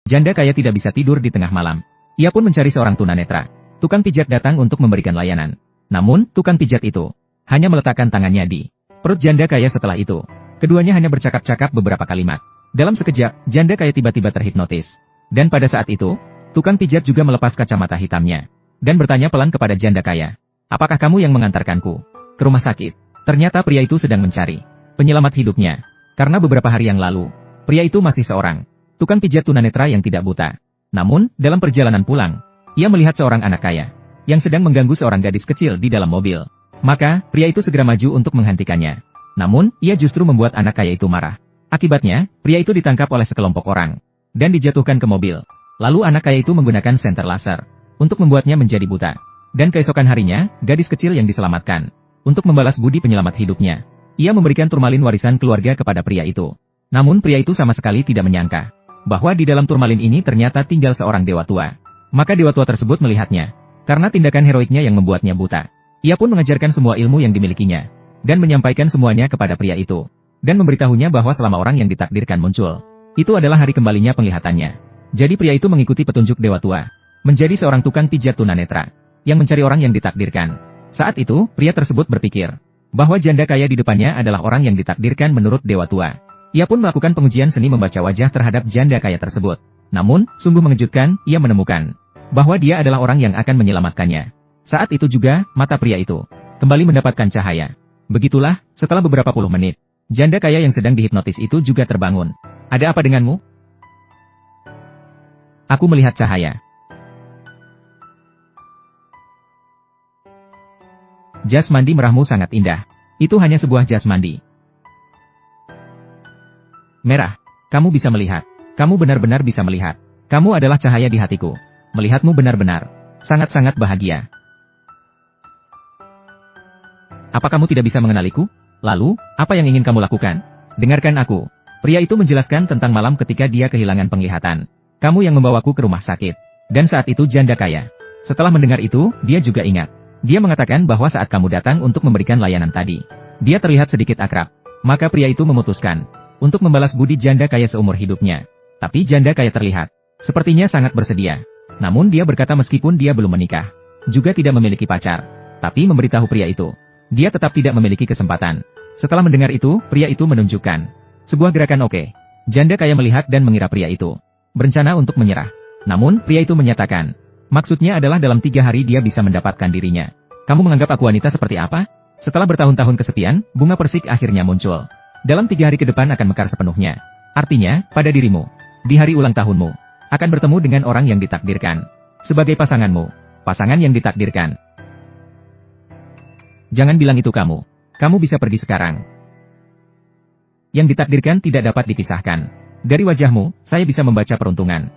Janda kaya tidak bisa tidur di tengah malam. Ia pun mencari seorang tunanetra. Tukang pijat datang untuk memberikan layanan. Namun, tukang pijat itu hanya meletakkan tangannya di perut janda kaya. Setelah itu, keduanya hanya bercakap-cakap beberapa kalimat. Dalam sekejap, janda kaya tiba-tiba terhipnotis. Dan pada saat itu, tukang pijat juga melepas kacamata hitamnya dan bertanya pelan kepada janda kaya, "Apakah kamu yang mengantarkanku ke rumah sakit?" Ternyata pria itu sedang mencari penyelamat hidupnya. Karena beberapa hari yang lalu, pria itu masih seorang tukang pijat tunanetra yang tidak buta. Namun, dalam perjalanan pulang, ia melihat seorang anak kaya yang sedang mengganggu seorang gadis kecil di dalam mobil. Maka, pria itu segera maju untuk menghentikannya. Namun, ia justru membuat anak kaya itu marah. Akibatnya, pria itu ditangkap oleh sekelompok orang dan dijatuhkan ke mobil. Lalu anak kaya itu menggunakan senter laser untuk membuatnya menjadi buta. Dan keesokan harinya, gadis kecil yang diselamatkan. Untuk membalas budi penyelamat hidupnya, ia memberikan turmalin warisan keluarga kepada pria itu. Namun pria itu sama sekali tidak menyangka bahwa di dalam turmalin ini ternyata tinggal seorang dewa tua. Maka dewa tua tersebut melihatnya. Karena tindakan heroiknya yang membuatnya buta, ia pun mengajarkan semua ilmu yang dimilikinya dan menyampaikan semuanya kepada pria itu. Dan memberitahunya bahwa selama orang yang ditakdirkan muncul, itu adalah hari kembalinya penglihatannya. Jadi pria itu mengikuti petunjuk dewa tua, menjadi seorang tukang pijat tunanetra yang mencari orang yang ditakdirkan. Saat itu, pria tersebut berpikir bahwa janda kaya di depannya adalah orang yang ditakdirkan menurut dewa tua. Ia pun melakukan pengujian seni membaca wajah terhadap janda kaya tersebut. Namun, sungguh mengejutkan, ia menemukan bahwa dia adalah orang yang akan menyelamatkannya. Saat itu juga, mata pria itu kembali mendapatkan cahaya. Begitulah, setelah beberapa puluh menit, janda kaya yang sedang dihipnotis itu juga terbangun. "Ada apa denganmu?" "Aku melihat cahaya." "Jas mandi merahmu sangat indah." "Itu hanya sebuah jas mandi." "Merah. Kamu bisa melihat. Kamu benar-benar bisa melihat. Kamu adalah cahaya di hatiku. Melihatmu benar-benar sangat-sangat bahagia." "Apa kamu tidak bisa mengenaliku? Lalu, apa yang ingin kamu lakukan?" "Dengarkan aku." Pria itu menjelaskan tentang malam ketika dia kehilangan penglihatan. "Kamu yang membawaku ke rumah sakit." Dan saat itu janda kaya, setelah mendengar itu, dia juga ingat. Dia mengatakan bahwa saat kamu datang untuk memberikan layanan tadi, dia terlihat sedikit akrab. Maka pria itu memutuskan untuk membalas budi janda kaya seumur hidupnya. Tapi janda kaya terlihat sepertinya sangat bersedia. Namun dia berkata meskipun dia belum menikah, juga tidak memiliki pacar. Tapi memberitahu pria itu, dia tetap tidak memiliki kesempatan. Setelah mendengar itu, pria itu menunjukkan sebuah gerakan oke. Janda kaya melihat dan mengira pria itu berencana untuk menyerah. Namun, pria itu menyatakan, maksudnya adalah dalam 3 hari dia bisa mendapatkan dirinya. "Kamu menganggap aku wanita seperti apa?" Setelah bertahun-tahun kesepian, bunga persik akhirnya muncul. Dalam 3 hari ke depan akan mekar sepenuhnya. Artinya, pada dirimu, di hari ulang tahunmu, akan bertemu dengan orang yang ditakdirkan sebagai pasanganmu, pasangan yang ditakdirkan. Jangan bilang itu kamu. Kamu bisa pergi sekarang. Yang ditakdirkan tidak dapat dipisahkan. Dari wajahmu, saya bisa membaca peruntungan.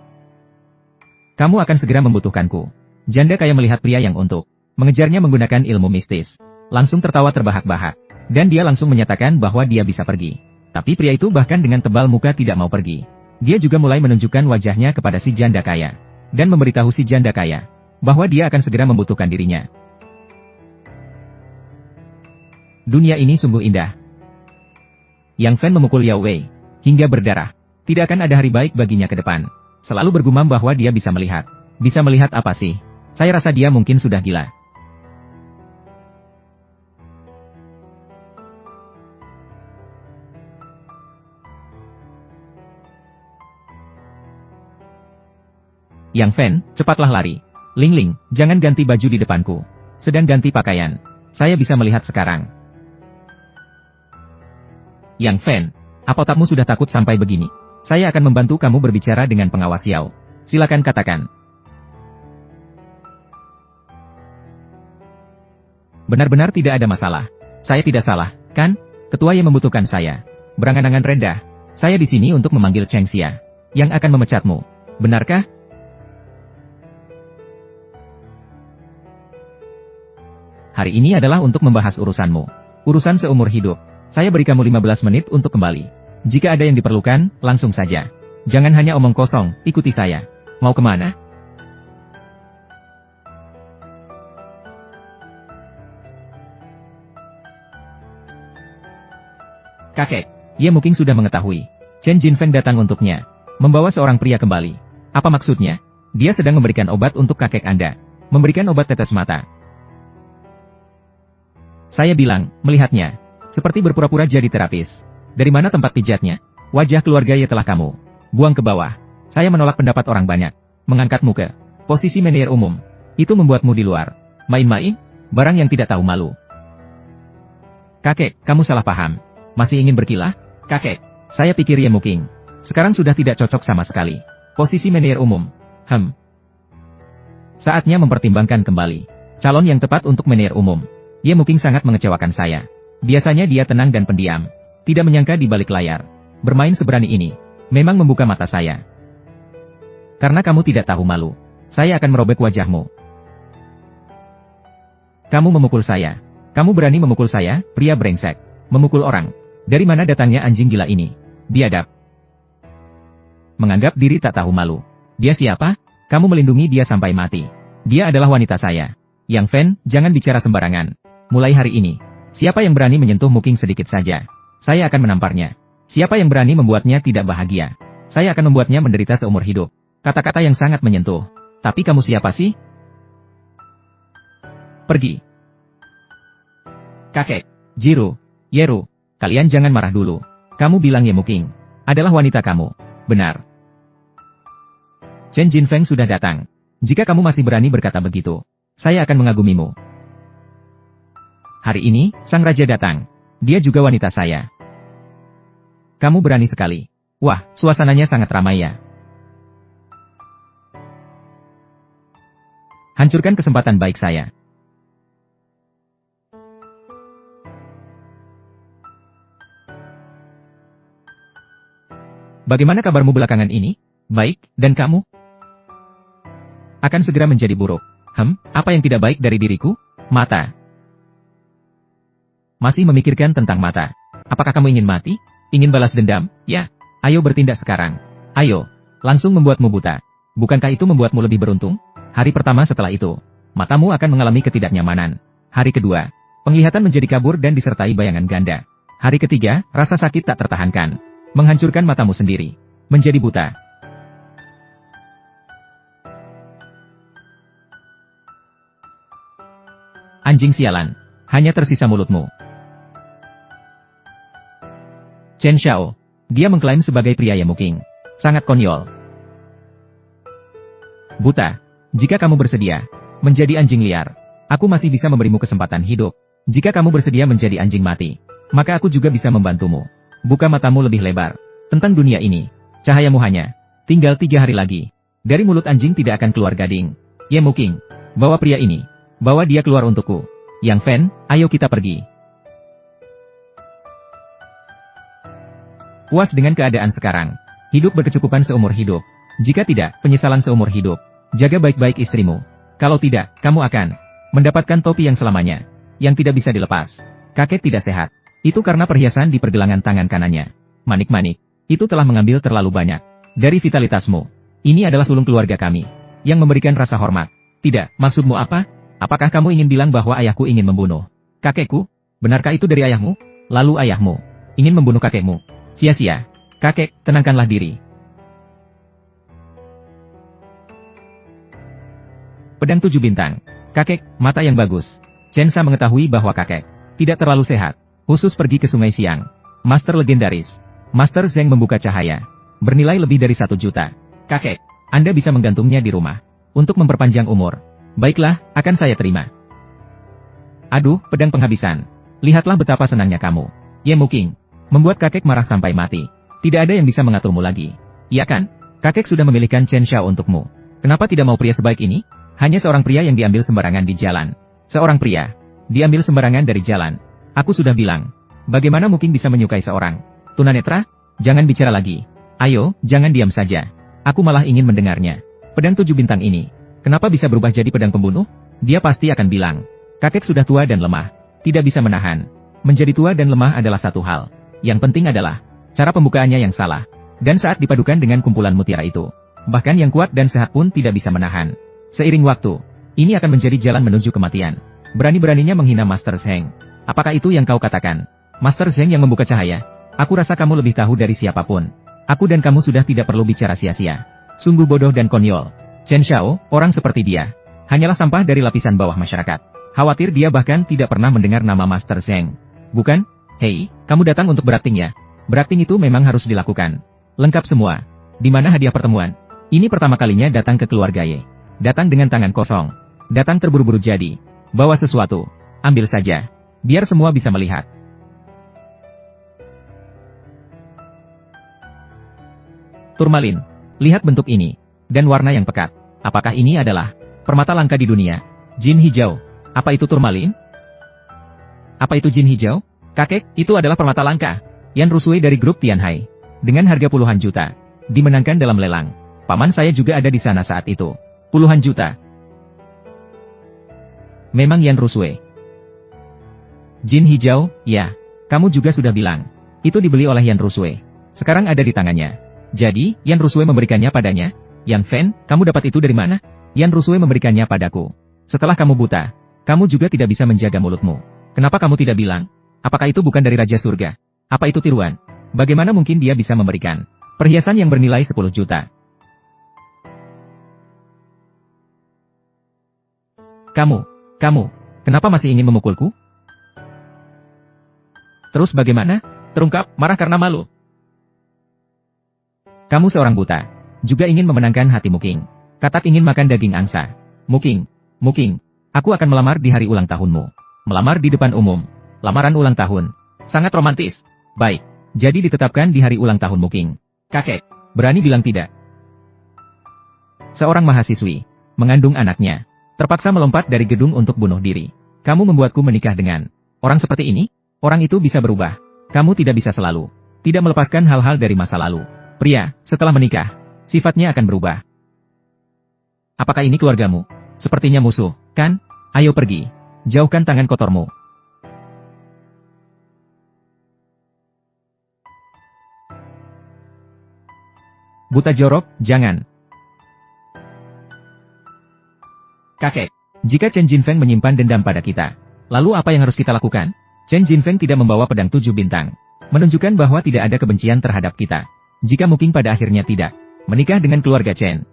Kamu akan segera membutuhkanku. Janda kaya melihat pria yang untuk mengejarnya menggunakan ilmu mistis. Langsung tertawa terbahak-bahak. Dan dia langsung menyatakan bahwa dia bisa pergi. Tapi pria itu bahkan dengan tebal muka tidak mau pergi. Dia juga mulai menunjukkan wajahnya kepada si janda kaya. Dan memberitahu si janda kaya bahwa dia akan segera membutuhkan dirinya. Dunia ini sungguh indah. Yang Fan memukul Yao Wei hingga berdarah. Tidak akan ada hari baik baginya ke depan. Selalu bergumam bahwa dia bisa melihat. Bisa melihat apa sih? Saya rasa dia mungkin sudah gila. Yang Fan, cepatlah lari. Ling Ling, jangan ganti baju di depanku. Sedang ganti pakaian. Saya bisa melihat sekarang. Yang Fan, apa otakmu sudah takut sampai begini? Saya akan membantu kamu berbicara dengan pengawas Yao. Silakan katakan. Benar-benar tidak ada masalah. Saya tidak salah, kan? Ketua yang membutuhkan saya. Berangan-angan rendah. Saya di sini untuk memanggil Cheng Xia, yang akan memecatmu. Benarkah? Hari ini adalah untuk membahas urusanmu. Urusan seumur hidup. Saya beri kamu 15 menit untuk kembali. Jika ada yang diperlukan, langsung saja. Jangan hanya omong kosong, ikuti saya. Mau kemana? Kakek, Ye mungkin sudah mengetahui. Chen Jinfeng datang untuknya, membawa seorang pria kembali. Apa maksudnya? Dia sedang memberikan obat untuk kakek Anda. Memberikan obat tetes mata. Saya bilang, melihatnya. Seperti berpura-pura jadi terapis. Dari mana tempat pijatnya? Wajah keluarga ya telah kamu buang ke bawah. Saya menolak pendapat orang banyak. Mengangkatmu ke posisi manajer umum. Itu membuatmu di luar. Main-main? Barang yang tidak tahu malu. Kakek, kamu salah paham. Masih ingin berkilah? Kakek, saya pikir Ye Muking sekarang sudah tidak cocok sama sekali. Posisi manajer umum. Saatnya mempertimbangkan kembali calon yang tepat untuk manajer umum. Ye Muking sangat mengecewakan saya. Biasanya dia tenang dan pendiam. Tidak menyangka di balik layar. Bermain seberani ini. Memang membuka mata saya. Karena kamu tidak tahu malu. Saya akan merobek wajahmu. Kamu memukul saya. Kamu berani memukul saya, pria brengsek. Memukul orang. Dari mana datangnya anjing gila ini? Biadab. Menganggap diri tak tahu malu. Dia siapa? Kamu melindungi dia sampai mati. Dia adalah wanita saya. Yang Fen, jangan bicara sembarangan. Mulai hari ini, siapa yang berani menyentuh Muking sedikit saja, saya akan menamparnya. Siapa yang berani membuatnya tidak bahagia, saya akan membuatnya menderita seumur hidup. Kata-kata yang sangat menyentuh. Tapi kamu siapa sih? Pergi. Kakek, Jiro, Yeru, kalian jangan marah dulu. Kamu bilang Ye Muking adalah wanita kamu. Benar. Chen Jinfeng sudah datang. Jika kamu masih berani berkata begitu, saya akan mengagumimu. Hari ini, sang raja datang. Dia juga wanita saya. Kamu berani sekali. Wah, suasananya sangat ramai ya. Hancurkan kesempatan baik saya. Bagaimana kabarmu belakangan ini? Baik, dan kamu? Akan segera menjadi buruk. Apa yang tidak baik dari diriku? Mata. Masih memikirkan tentang mata. Apakah kamu ingin mati? Ingin balas dendam? Ya. Ayo bertindak sekarang. Ayo. Langsung membuatmu buta. Bukankah itu membuatmu lebih beruntung? Hari pertama setelah itu, matamu akan mengalami ketidaknyamanan. Hari kedua, penglihatan menjadi kabur dan disertai bayangan ganda. Hari ketiga, rasa sakit tak tertahankan. Menghancurkan matamu sendiri. Menjadi buta. Anjing sialan. Hanya tersisa mulutmu. Chen Xiao. Dia mengklaim sebagai pria Ye Muking. Sangat konyol. Buta. Jika kamu bersedia menjadi anjing liar, aku masih bisa memberimu kesempatan hidup. Jika kamu bersedia menjadi anjing mati, maka aku juga bisa membantumu. Buka matamu lebih lebar. Tentang dunia ini, cahayamu hanya tinggal 3 hari lagi. Dari mulut anjing tidak akan keluar gading. Ye Muking, bawa pria ini. Bawa dia keluar untukku. Yang Fen, ayo kita pergi. Puas dengan keadaan sekarang. Hidup berkecukupan seumur hidup. Jika tidak, penyesalan seumur hidup. Jaga baik-baik istrimu. Kalau tidak, kamu akan mendapatkan topi yang selamanya, yang tidak bisa dilepas. Kakek tidak sehat. Itu karena perhiasan di pergelangan tangan kanannya. Manik-manik, itu telah mengambil terlalu banyak dari vitalitasmu. Ini adalah sulung keluarga kami, yang memberikan rasa hormat. Tidak, maksudmu apa? Apakah kamu ingin bilang bahwa ayahku ingin membunuh kakekku? Benarkah itu dari ayahmu? Lalu ayahmu ingin membunuh kakekmu? Sia-sia. Kakek, tenangkanlah diri. Pedang 7 bintang. Kakek, mata yang bagus. Chen Sa mengetahui bahwa kakek tidak terlalu sehat. Khusus pergi ke sungai siang. Master legendaris. Master Zheng membuka cahaya. Bernilai lebih dari 1 juta. Kakek, Anda bisa menggantungnya di rumah. Untuk memperpanjang umur. Baiklah, akan saya terima. Aduh, pedang penghabisan. Lihatlah betapa senangnya kamu. Ye Muking. Membuat kakek marah sampai mati. Tidak ada yang bisa mengaturmu lagi. Iya kan? Kakek sudah memilihkan Chen Xiao untukmu. Kenapa tidak mau pria sebaik ini? Hanya seorang pria yang diambil sembarangan di jalan. Seorang pria. Diambil sembarangan dari jalan. Aku sudah bilang. Bagaimana mungkin bisa menyukai seorang tunanetra? Jangan bicara lagi. Ayo, jangan diam saja. Aku malah ingin mendengarnya. Pedang 7 bintang ini. Kenapa bisa berubah jadi pedang pembunuh? Dia pasti akan bilang. Kakek sudah tua dan lemah. Tidak bisa menahan. Menjadi tua dan lemah adalah satu hal. Yang penting adalah cara pembukaannya yang salah. Dan saat dipadukan dengan kumpulan mutiara itu, bahkan yang kuat dan sehat pun tidak bisa menahan. Seiring waktu, ini akan menjadi jalan menuju kematian. Berani-beraninya menghina Master Zheng. Apakah itu yang kau katakan? Master Zheng yang membuka cahaya? Aku rasa kamu lebih tahu dari siapapun. Aku dan kamu sudah tidak perlu bicara sia-sia. Sungguh bodoh dan konyol. Chen Xiao, orang seperti dia, hanyalah sampah dari lapisan bawah masyarakat. Khawatir dia bahkan tidak pernah mendengar nama Master Zheng. Bukan? Hei, kamu datang untuk berakting ya? Berakting itu memang harus dilakukan. Lengkap semua. Di mana hadiah pertemuan? Ini pertama kalinya datang ke keluarga Ye. Datang dengan tangan kosong. Datang terburu-buru jadi. Bawa sesuatu. Ambil saja. Biar semua bisa melihat. Turmalin. Lihat bentuk ini. Dan warna yang pekat. Apakah ini adalah permata langka di dunia? Jin hijau. Apa itu turmalin? Apa itu jin hijau? Kakek, itu adalah permata langka. Yan Rusui dari grup Tianhai. Dengan harga puluhan juta. Dimenangkan dalam lelang. Paman saya juga ada di sana saat itu. Puluhan juta. Memang Yan Rusui. Jin hijau, ya. Kamu juga sudah bilang. Itu dibeli oleh Yan Rusui. Sekarang ada di tangannya. Jadi, Yan Rusui memberikannya padanya? Yang Fan, kamu dapat itu dari mana? Yan Rusui memberikannya padaku. Setelah kamu buta, kamu juga tidak bisa menjaga mulutmu. Kenapa kamu tidak bilang? Apakah itu bukan dari Raja Surga? Apa itu tiruan? Bagaimana mungkin dia bisa memberikan perhiasan yang bernilai 10 juta? Kamu, kenapa masih ingin memukulku? Terus bagaimana? Terungkap, marah karena malu. Kamu seorang buta. Juga ingin memenangkan hati Muking. Katak ingin makan daging angsa. Muking, aku akan melamar di hari ulang tahunmu. Melamar di depan umum. Lamaran ulang tahun. Sangat romantis. Baik, jadi ditetapkan di hari ulang tahun Muking. Kakek, berani bilang tidak. Seorang mahasiswi, mengandung anaknya, terpaksa melompat dari gedung untuk bunuh diri. Kamu membuatku menikah dengan orang seperti ini? Orang itu bisa berubah. Kamu tidak bisa selalu tidak melepaskan hal-hal dari masa lalu. Pria, setelah menikah, sifatnya akan berubah. Apakah ini keluargamu? Sepertinya musuh, kan? Ayo pergi. Jauhkan tangan kotormu. Buta jorok, jangan. Kakek, jika Chen Jinfeng menyimpan dendam pada kita, lalu apa yang harus kita lakukan? Chen Jinfeng tidak membawa pedang 7 bintang. Menunjukkan bahwa tidak ada kebencian terhadap kita. Jika Muking pada akhirnya tidak menikah dengan keluarga Chen,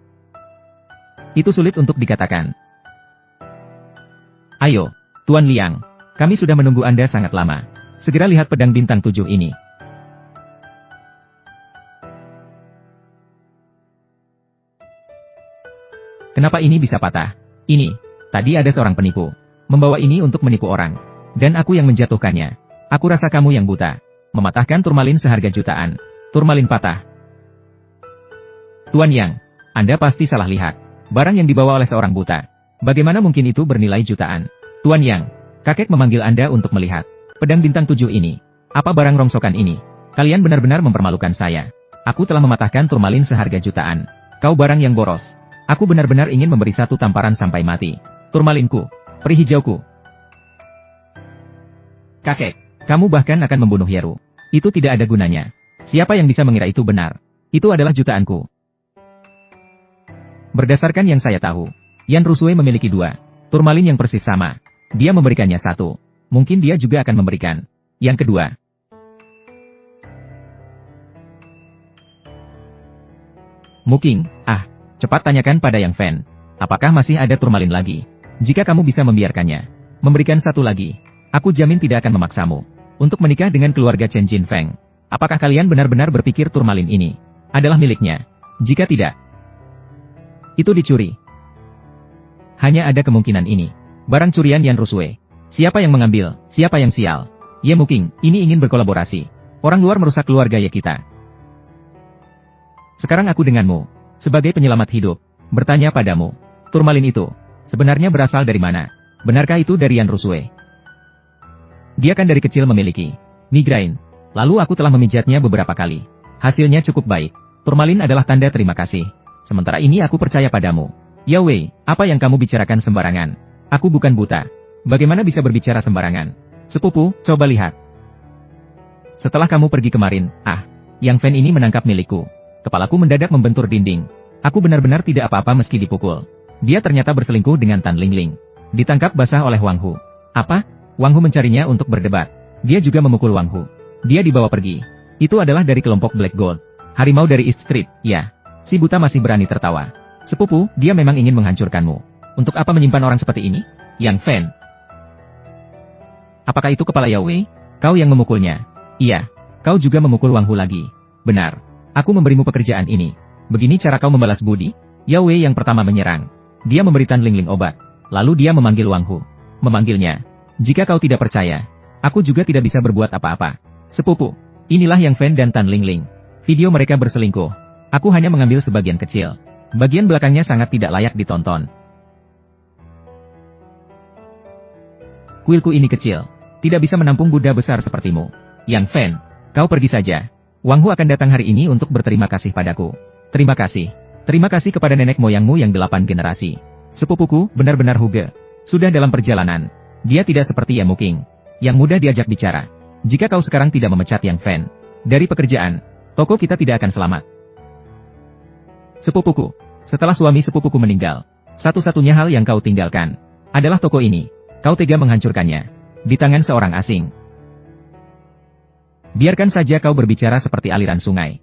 itu sulit untuk dikatakan. Ayo, Tuan Liang, kami sudah menunggu Anda sangat lama. Segera lihat pedang bintang 7 ini. Kenapa ini bisa patah? Ini, tadi ada seorang penipu. Membawa ini untuk menipu orang. Dan aku yang menjatuhkannya. Aku rasa kamu yang buta. Mematahkan turmalin seharga jutaan. Turmalin patah. Tuan Yang, Anda pasti salah lihat. Barang yang dibawa oleh seorang buta. Bagaimana mungkin itu bernilai jutaan? Tuan Yang, kakek memanggil Anda untuk melihat pedang bintang 7 ini. Apa barang rongsokan ini? Kalian benar-benar mempermalukan saya. Aku telah mematahkan turmalin seharga jutaan. Kau barang yang boros. Aku benar-benar ingin memberi satu tamparan sampai mati. Turmalinku, peri hijauku. Kakek, kamu bahkan akan membunuh Yeru. Itu tidak ada gunanya. Siapa yang bisa mengira itu benar? Itu adalah jutaanku. Berdasarkan yang saya tahu, Yan Rusui memiliki 2 turmalin yang persis sama. Dia memberikannya 1. Mungkin dia juga akan memberikan yang kedua. Muking, cepat tanyakan pada Yang Fan. Apakah masih ada turmalin lagi? Jika kamu bisa membiarkannya memberikan 1 lagi, aku jamin tidak akan memaksamu untuk menikah dengan keluarga Chen Jinfeng. Apakah kalian benar-benar berpikir turmalin ini adalah miliknya? Jika tidak, itu dicuri. Hanya ada kemungkinan ini. Barang curian Yan Rusui. Siapa yang mengambil? Siapa yang sial? Ye Muking, ini ingin berkolaborasi. Orang luar merusak keluarga Ye kita. Sekarang aku denganmu, sebagai penyelamat hidup, bertanya padamu. Turmalin itu sebenarnya berasal dari mana? Benarkah itu dari Yan Rusui? Dia kan dari kecil memiliki migrain. Lalu aku telah memijatnya beberapa kali. Hasilnya cukup baik. Turmalin adalah tanda terima kasih. Sementara ini aku percaya padamu. Ya Wei, apa yang kamu bicarakan sembarangan? Aku bukan buta. Bagaimana bisa berbicara sembarangan? Sepupu, coba lihat. Setelah kamu pergi kemarin, Yang Fan ini menangkap milikku. Kepalaku mendadak membentur dinding. Aku benar-benar tidak apa-apa meski dipukul. Dia ternyata berselingkuh dengan Tan Lingling. Ditangkap basah oleh Wang Hu. Apa? Wang Hu mencarinya untuk berdebat. Dia juga memukul Wang Hu. Dia dibawa pergi. Itu adalah dari kelompok Black Gold. Harimau dari East Street, ya. Si buta masih berani tertawa. Sepupu, dia memang ingin menghancurkanmu. Untuk apa menyimpan orang seperti ini? Yang Fan. Apakah itu kepala Yao Wei? Kau yang memukulnya. Iya. Kau juga memukul Wang Hu lagi. Benar. Aku memberimu pekerjaan ini. Begini cara kau membalas budi? Yao Wei yang pertama menyerang. Dia memberi Tan Lingling obat. Lalu dia memanggil Wang Hu. Memanggilnya. Jika kau tidak percaya, aku juga tidak bisa berbuat apa-apa. Sepupu, inilah Yang Fan dan Tan Lingling. Video mereka berselingkuh. Aku hanya mengambil sebagian kecil. Bagian belakangnya sangat tidak layak ditonton. Kuilku ini kecil. Tidak bisa menampung Buddha besar sepertimu. Yang Fan, kau pergi saja. Wang Hu akan datang hari ini untuk berterima kasih padaku. Terima kasih. Terima kasih kepada nenek moyangmu yang 8 generasi. Sepupuku, benar-benar Huge. Sudah dalam perjalanan. Dia tidak seperti Yamu King, yang mudah diajak bicara. Jika kau sekarang tidak memecat Yang Fan dari pekerjaan, toko kita tidak akan selamat. Sepupuku, setelah suami sepupuku meninggal, satu-satunya hal yang kau tinggalkan adalah toko ini. Kau tega menghancurkannya di tangan seorang asing. Biarkan saja kau berbicara seperti aliran sungai.